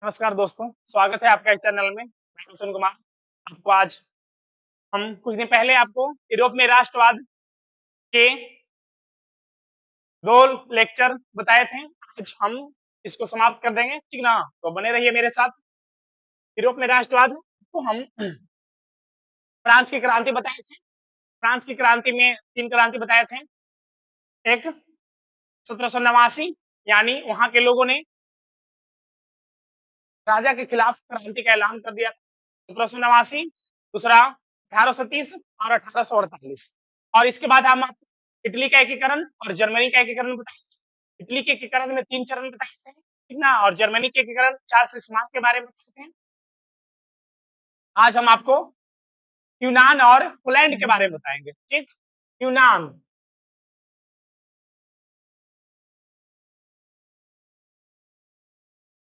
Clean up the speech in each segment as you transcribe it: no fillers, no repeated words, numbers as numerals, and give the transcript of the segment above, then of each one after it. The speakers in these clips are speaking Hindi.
नमस्कार दोस्तों, स्वागत है आपका इस चैनल में। मैं रोशन कुमार। आपको आज हम कुछ दिन पहले आपको यूरोप में राष्ट्रवाद के 2 लेक्चर बताए थे। आज हम इसको समाप्त कर देंगे, ठीक ना? तो बने रहिए मेरे साथ। यूरोप में राष्ट्रवाद को हम फ्रांस की क्रांति बताए थे। फ्रांस की क्रांति में 3 क्रांति बताए थे। एक 1789 यानी वहां के लोगों ने राजा के खिलाफ क्रांति का ऐलान कर दिया। 1789, दूसरा 1830 और 1848। और इसके बाद हम इटली का एकीकरण और जर्मनी का एकीकरण बताए। इटली के एकीकरण में 3 चरण बताए थे, ठीक ना? और जर्मनी के एकीकरण 4 शीर्षमार्ग के बारे में बताए थे। आज हम आपको यूनान और पोलैंड के बारे में बताएंगे, ठीक? यूनान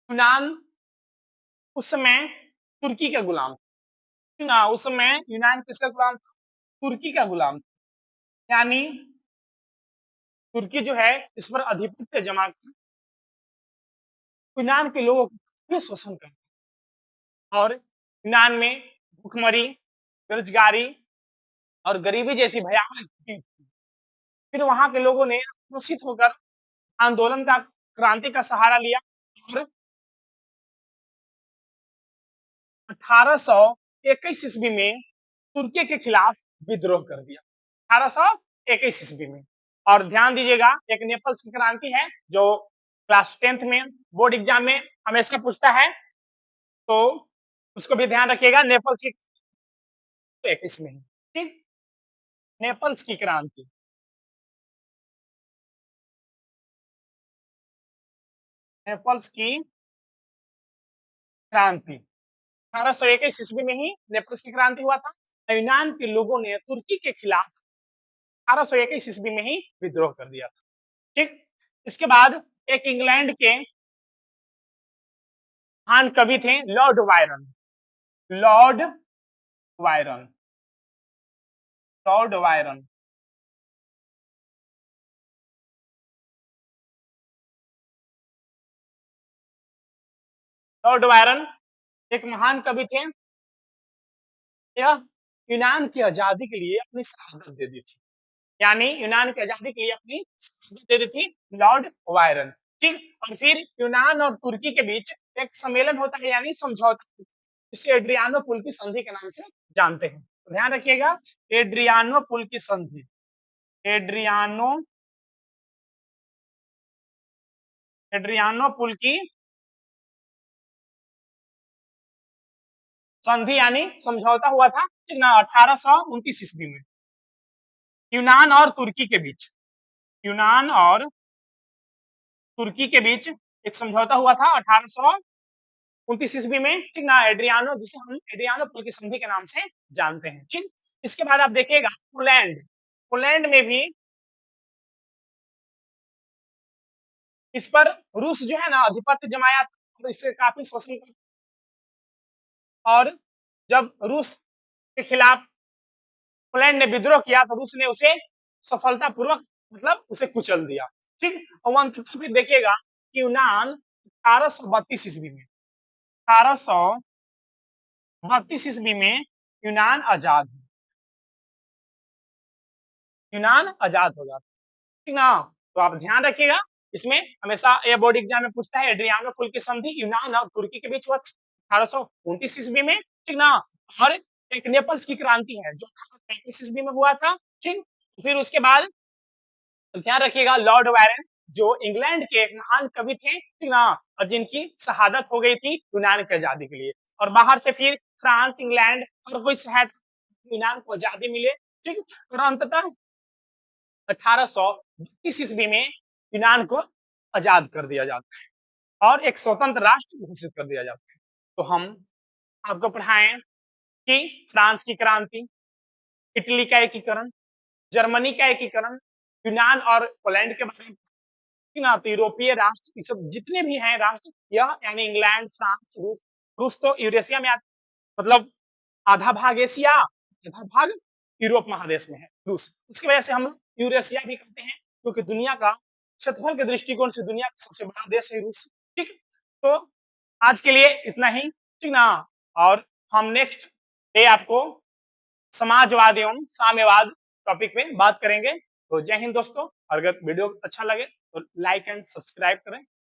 यूनान उस समय तुर्की का गुलाम था ना। उस समय यूनान किसका गुलाम था? तुर्की का गुलाम था। यानी तुर्की जो है इस पर आधिपत्य जमा कर यूनान के लोगों को शोषण करता और यूनान में भूखमरी, बेरोजगारी और गरीबी जैसी भयावह स्थिति थी। फिर वहां के लोगों ने आक्रोशित होकर आंदोलन का क्रांति का सहारा लिया और 1821 ईस्वी में तुर्की के खिलाफ विद्रोह कर दिया। 1821 ईस्वी में। और ध्यान दीजिएगा, एक नेपल्स की क्रांति है जो क्लास 10th में बोर्ड एग्जाम में हमेशा पूछता है, तो उसको भी ध्यान रखिएगा। नेपल्स की 21 में, ठीक? नेपल्स की क्रांति, नेपल्स की क्रांति 1821 ईस्वी में ही नेपल्स की क्रांति हुआ था। यूनान के लोगों ने तुर्की के खिलाफ 1821 ईस्वी में ही विद्रोह कर दिया था, ठीक? इसके बाद एक इंग्लैंड के महान कवि थे Lord Byron. Lord Byron, Lord Byron Lord Byron एक महान कवि थे। यह यूनान की आजादी के लिए अपनी शहादत दे दी थी। यानी यूनान की आजादी के लिए अपनी शहादत दे दी थी लॉर्ड वायरन, ठीक? और फिर यूनान और तुर्की के बीच एक सम्मेलन होता है, यानी समझौता, जिसे एड्रियानो पुल की संधि के नाम से जानते हैं। तो ध्यान रखिएगा, एड्रियानो पुल की संधि, एड्रियानो एड्रियानो पुल की संधि यानी समझौता हुआ था, ठीक ना? 1829 ईस्वी में यूनान और तुर्की के बीच, यूनान और तुर्की के बीच एक समझौता हुआ था 1829 ईस्वी में, ठीक ना? एड्रियानो, जिसे हम एड्रियानो पुल की संधि के नाम से जानते हैं, ठीक? इसके बाद आप देखिएगा पोलैंड, पोलैंड में भी इस पर रूस जो है ना आधिपत्य जमाया तो इससे काफी शोषण कर। और जब रूस के खिलाफ पोलैंड ने विद्रोह किया तो रूस ने उसे सफलतापूर्वक मतलब उसे कुचल दिया, ठीक? और फिर देखिएगा कि यूनान 1832 ईस्वी में 1832 ईस्वी में यूनान आजाद यूनान आजाद हो जाता, ठीक ना? तो आप ध्यान रखिएगा, इसमें हमेशा ये बोर्ड एग्जाम में पूछता है एड्रियानो पुल की संधि यूनान और तुर्की के बीच हुआ था 1829 ईस्वी में, ठीक ना? और एक नेपल्स की क्रांति है जो 1835 ईस्वी में हुआ था, ठीक? फिर उसके बाद ध्यान रखिएगा लॉर्ड वायरन जो इंग्लैंड के एक महान कवि थे, ठीक ना? और जिनकी शहादत हो गई थी यूनान की आजादी के लिए। और बाहर से फिर फ्रांस, इंग्लैंड और कोई सहायता यूनान को आजादी मिले, ठीक? और अंततः 1832 ईस्वी में यूनान को आजाद कर दिया जाता है और एक स्वतंत्र राष्ट्र घोषित कर दिया जाता है। तो हम आपको पढ़ाएं कि फ्रांस की क्रांति, इटली का एकीकरण, जर्मनी का एकीकरण, यूनान और पोलैंड के बारे में, ना? तो यूरोपीय राष्ट्र, ये सब जितने भी हैं राष्ट्र, यह यानी इंग्लैंड, फ्रांस, रूस, रूस तो यूरेशिया में मतलब आधा भाग एशिया, आधा भाग यूरोप महादेश में है रूस। इसकी वजह से हम यूरेशिया भी कहते हैं, क्योंकि दुनिया का क्षेत्रफल के दृष्टिकोण से दुनिया का सबसे बड़ा देश है रूस, ठीक? तो आज के लिए इतना ही, ठीक ना। और हम नेक्स्ट डे आपको समाजवाद एवं साम्यवाद टॉपिक पे बात करेंगे। तो जय हिंद दोस्तों, और अगर वीडियो अच्छा लगे तो लाइक एंड सब्सक्राइब करें।